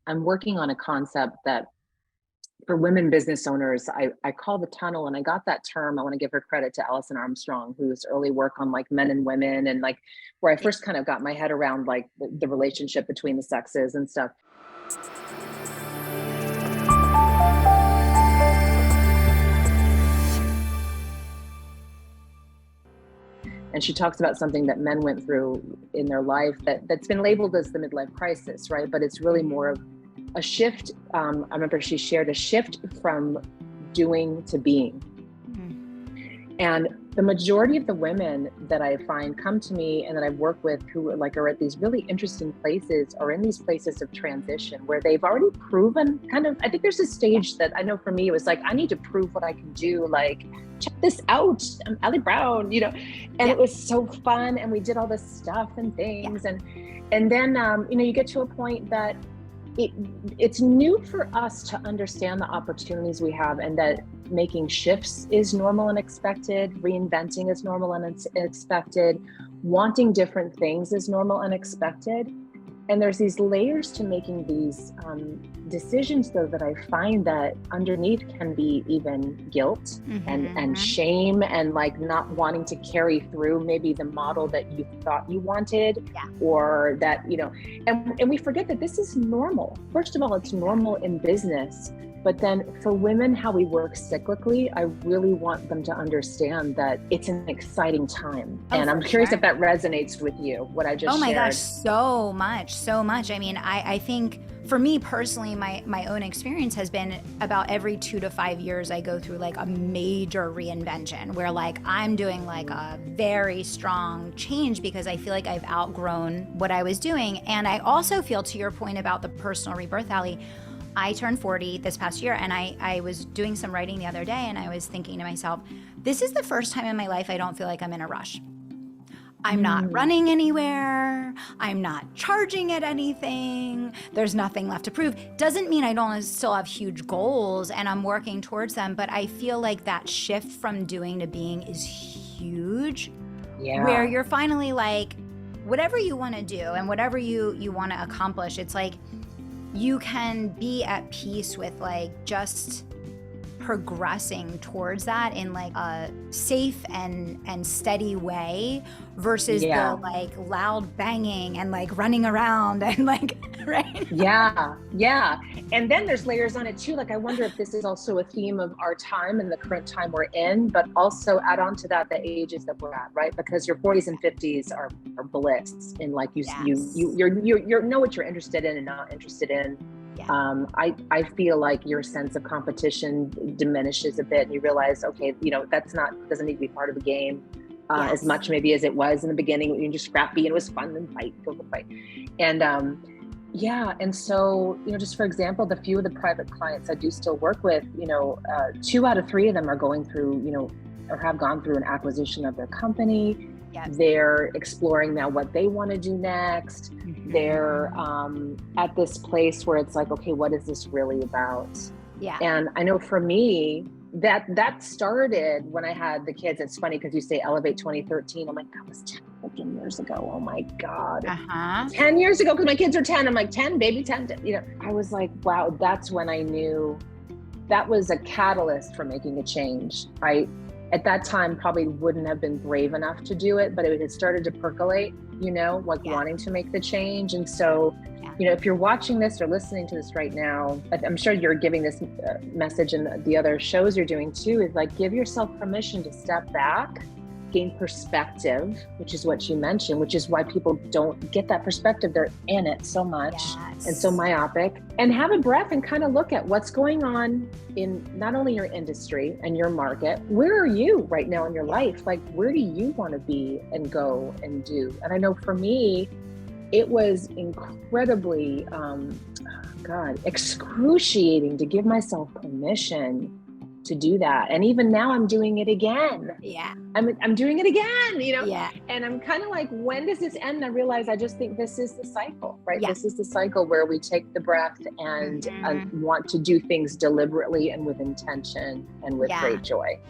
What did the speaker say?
I'm working on a concept that for women business owners, I call the tunnel, and I got that term. I want to give her credit to Alison Armstrong, whose early work on like men and women, and like where I first kind of got my head around like the relationship between the sexes and stuff. And she talks about something that men went through in their life that's been labeled as the midlife crisis, right? But it's really more of a shift. I remember she shared a shift from doing to being. And the majority of the women that I find come to me and that I've worked with who are at these really interesting places are in these places of transition where they've already proven I think there's a stage that I know for me, it was like, I need to prove what I can do. Like, check this out, I'm Ali Brown, and it was so fun. And we did all this stuff and things. And then, you get to a point that it's new for us to understand the opportunities we have, and that making shifts is normal and expected, reinventing is normal and expected, wanting different things is normal and expected. And there's these layers to making these decisions, though, that I find that underneath can be even guilt and shame, and like not wanting to carry through maybe the model that you thought you wanted, or that, and we forget that this is normal. First of all, it's normal in business. But then for women, how we work cyclically, I really want them to understand that it's an exciting time. And I'm curious if that resonates with you, what I just shared. Oh my gosh, so much. I mean, I think for me personally, my own experience has been about every 2 to 5 years, I go through like a major reinvention where like I'm doing like a very strong change because I feel like I've outgrown what I was doing. And I also feel, to your point about the personal rebirth, Ali, I turned 40 this past year, and I was doing some writing the other day, and I was thinking to myself, this is the first time in my life I don't feel like I'm in a rush. I'm not running anywhere. I'm not charging at anything. There's nothing left to prove. Doesn't mean I don't still have huge goals and I'm working towards them, but I feel like that shift from doing to being is huge. Yeah. Where you're finally like, whatever you want to do and whatever you want to accomplish, it's like, you can be at peace with like just progressing towards that in like a safe and steady way versus the like loud banging and like running around and like, right? Yeah. And then there's layers on it too. Like, I wonder if this is also a theme of our time and the current time we're in, but also add on to that the ages that we're at, right? Because your 40s and 50s are bliss in like you know what you're interested in and not interested in. I feel like your sense of competition diminishes a bit, and you realize, okay, doesn't need to be part of the game as much maybe as it was in the beginning when you're just scrappy and it was fun and go fight. And and so, just for example, the few of the private clients I do still work with, 2 out of 3 of them are going through, or have gone through an acquisition of their company. They're exploring now what they want to do next. They're at this place where it's like, okay, what is this really about? And I know for me, that started when I had the kids. It's funny because you say Elevate 2013. I'm like, that was 10 fucking years ago. Oh my God. 10 years ago, because my kids are 10. I'm like, 10, baby, 10. I was like, wow, that's when I knew that was a catalyst for making a change. At that time, probably wouldn't have been brave enough to do it, but it had started to percolate, wanting to make the change. And so, if you're watching this or listening to this right now, I'm sure you're giving this message, and the other shows you're doing too, is like, give yourself permission to step back, gain perspective, which is what you mentioned, which is why people don't get that perspective. They're in it so much and so myopic, and have a breath and kind of look at what's going on in not only your industry and your market. Where are you right now in your life? Like, where do you want to be and go and do? And I know for me, it was incredibly, excruciating to give myself permission to do that. And even now I'm doing it again. I'm doing it again, and I'm kind of like, when does this end? And I realize, I just think this is the cycle, right? This is the cycle where we take the breath and want to do things deliberately and with intention and with great joy.